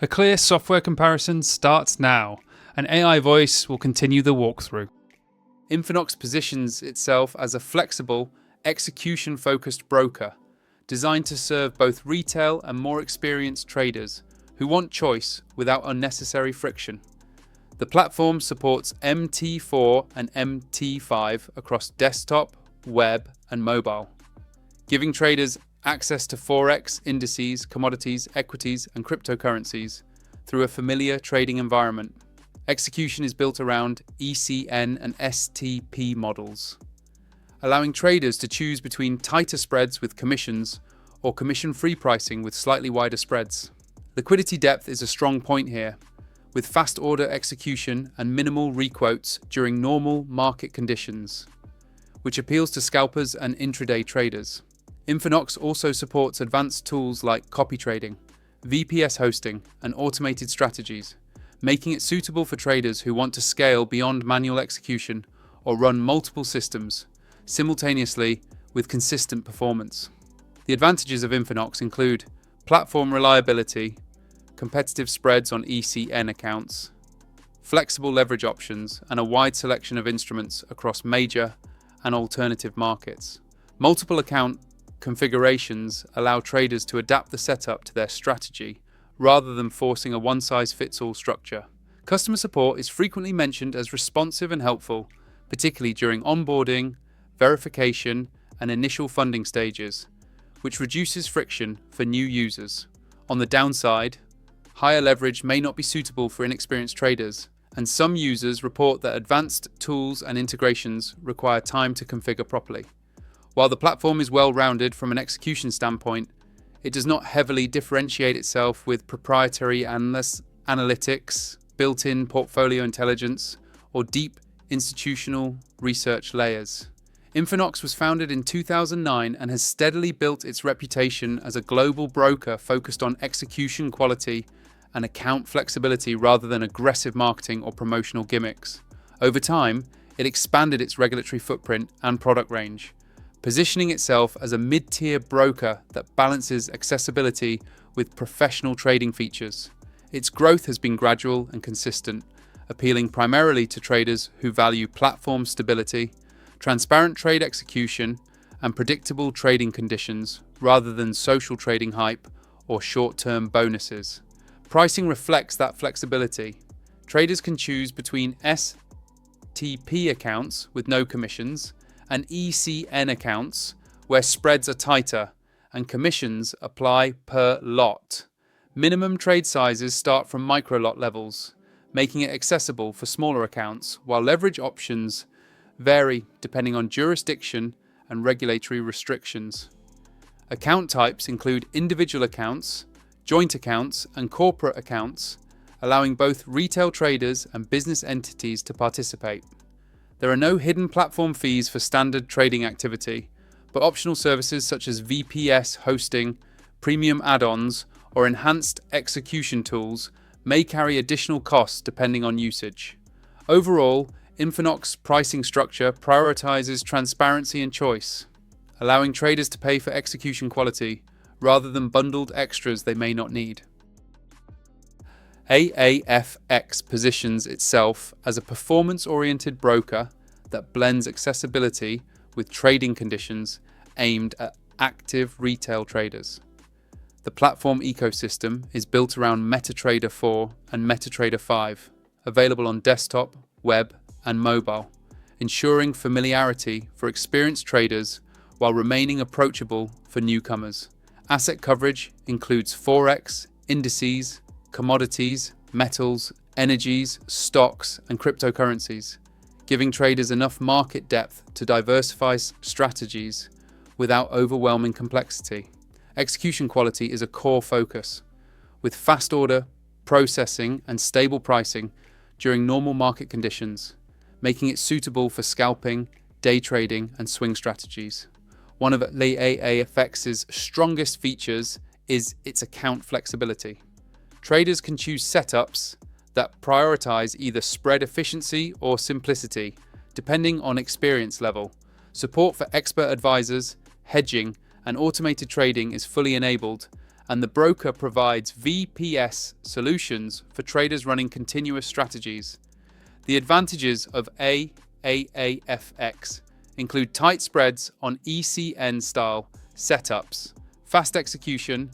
A clear software comparison starts now, and AI voice will continue the walkthrough. Infinox positions itself as a flexible, execution-focused broker, designed to serve both retail and more experienced traders who want choice without unnecessary friction. The platform supports MT4 and MT5 across desktop, web, and mobile, giving traders access to Forex, indices, commodities, equities, and cryptocurrencies through a familiar trading environment. Execution is built around ECN and STP models, allowing traders to choose between tighter spreads with commissions or commission-free pricing with slightly wider spreads. Liquidity depth is a strong point here, with fast order execution and minimal requotes during normal market conditions, which appeals to scalpers and intraday traders. Infinox also supports advanced tools like copy trading, VPS hosting, and automated strategies, making it suitable for traders who want to scale beyond manual execution or run multiple systems simultaneously with consistent performance. The advantages of Infinox include platform reliability, competitive spreads on ECN accounts, flexible leverage options, and a wide selection of instruments across major and alternative markets. Multiple account configurations allow traders to adapt the setup to their strategy rather than forcing a one-size-fits-all structure. Customer support is frequently mentioned as responsive and helpful, particularly during onboarding, verification, and initial funding stages, which reduces friction for new users. On the downside, higher leverage may not be suitable for inexperienced traders, and some users report that advanced tools and integrations require time to configure properly. While the platform is well-rounded from an execution standpoint, it does not heavily differentiate itself with proprietary analytics, built-in portfolio intelligence, or deep institutional research layers. Infinox was founded in 2009 and has steadily built its reputation as a global broker focused on execution quality and account flexibility rather than aggressive marketing or promotional gimmicks. Over time, it expanded its regulatory footprint and product range, positioning itself as a mid-tier broker that balances accessibility with professional trading features. Its growth has been gradual and consistent, appealing primarily to traders who value platform stability, transparent trade execution, and predictable trading conditions rather than social trading hype or short-term bonuses. Pricing reflects that flexibility. Traders can choose between STP accounts with no commissions and ECN accounts where spreads are tighter and commissions apply per lot. Minimum trade sizes start from micro lot levels, making it accessible for smaller accounts, while leverage options vary depending on jurisdiction and regulatory restrictions. Account types include individual accounts, joint accounts, and corporate accounts, allowing both retail traders and business entities to participate. There are no hidden platform fees for standard trading activity, but optional services such as VPS hosting, premium add-ons, or enhanced execution tools may carry additional costs depending on usage. Overall, Infinox pricing structure prioritizes transparency and choice, allowing traders to pay for execution quality rather than bundled extras they may not need. AAAFX positions itself as a performance-oriented broker that blends accessibility with trading conditions aimed at active retail traders. The platform ecosystem is built around MetaTrader 4 and MetaTrader 5, available on desktop, web, and mobile, ensuring familiarity for experienced traders while remaining approachable for newcomers. Asset coverage includes Forex, indices, commodities, metals, energies, stocks, and cryptocurrencies, giving traders enough market depth to diversify strategies without overwhelming complexity. Execution quality is a core focus, with fast order processing and stable pricing during normal market conditions, making it suitable for scalping, day trading, and swing strategies. One of AAAFX's strongest features is its account flexibility. Traders can choose setups that prioritize either spread efficiency or simplicity, depending on experience level. Support for expert advisors, hedging, and automated trading is fully enabled, and the broker provides VPS solutions for traders running continuous strategies. The advantages of AAAFX include tight spreads on ECN-style setups, fast execution,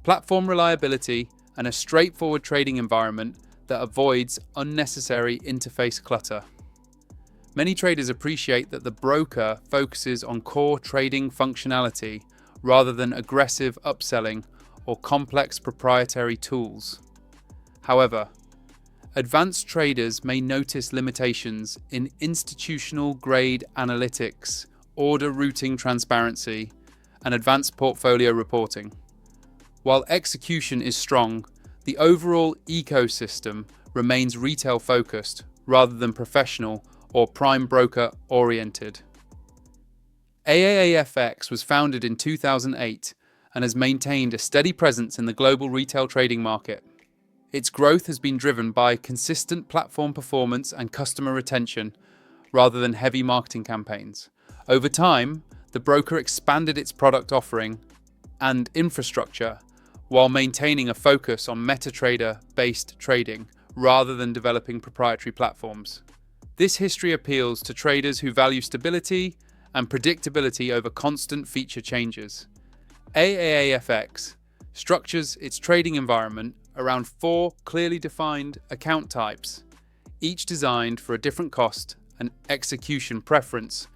platform reliability, and a straightforward trading environment that avoids unnecessary interface clutter. Many traders appreciate that the broker focuses on core trading functionality rather than aggressive upselling or complex proprietary tools. However, advanced traders may notice limitations in institutional-grade analytics, order routing transparency, and advanced portfolio reporting. While execution is strong, the overall ecosystem remains retail-focused rather than professional or prime broker-oriented. AAAFX was founded in 2008 and has maintained a steady presence in the global retail trading market. Its growth has been driven by consistent platform performance and customer retention rather than heavy marketing campaigns. Over time, the broker expanded its product offering and infrastructure while maintaining a focus on MetaTrader-based trading rather than developing proprietary platforms. This history appeals to traders who value stability and predictability over constant feature changes. AAAFX structures its trading environment around 4 clearly defined account types, each designed for a different cost and execution preference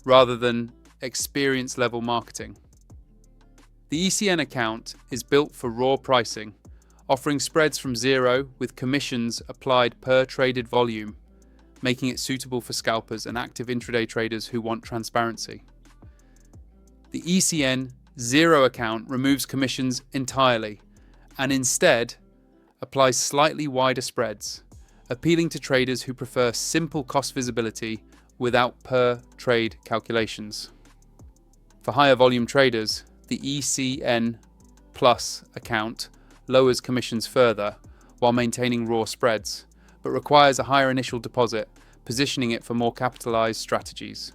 rather than experience-level marketing. The ECN account is built for raw pricing, offering spreads from zero with commissions applied per traded volume, making it suitable for scalpers and active intraday traders who want transparency. The ECN Zero account removes commissions entirely and instead applies slightly wider spreads, appealing to traders who prefer simple cost visibility without per-trade calculations. For higher volume traders, the ECN Plus account lowers commissions further while maintaining raw spreads, but requires a higher initial deposit, positioning it for more capitalized strategies.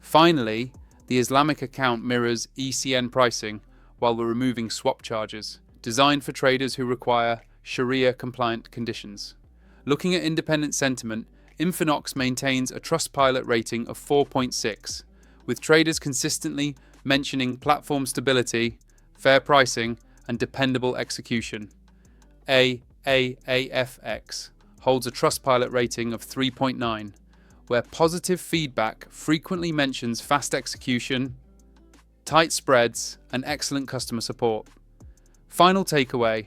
Finally, the Islamic account mirrors ECN pricing while removing swap charges, designed for traders who require Sharia-compliant conditions. Looking at independent sentiment, Infinox maintains a Trustpilot rating of 4.6, with traders consistently mentioning platform stability, fair pricing, and dependable execution. AAAFX holds a Trustpilot rating of 3.9, where positive feedback frequently mentions fast execution, tight spreads, and excellent customer support. Final takeaway: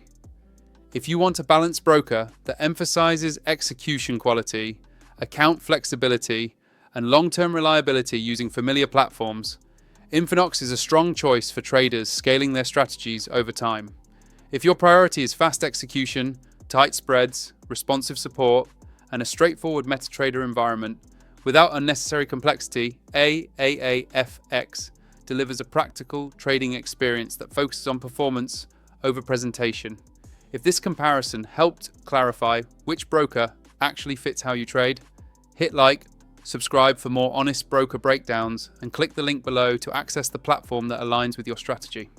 if you want a balanced broker that emphasizes execution quality, account flexibility, and long-term reliability using familiar platforms, Infinox is a strong choice for traders scaling their strategies over time. If your priority is fast execution, tight spreads, responsive support, and a straightforward MetaTrader environment without unnecessary complexity, AAAFX delivers a practical trading experience that focuses on performance over presentation. If this comparison helped clarify which broker actually fits how you trade, hit like, subscribe for more honest broker breakdowns, and click the link below to access the platform that aligns with your strategy.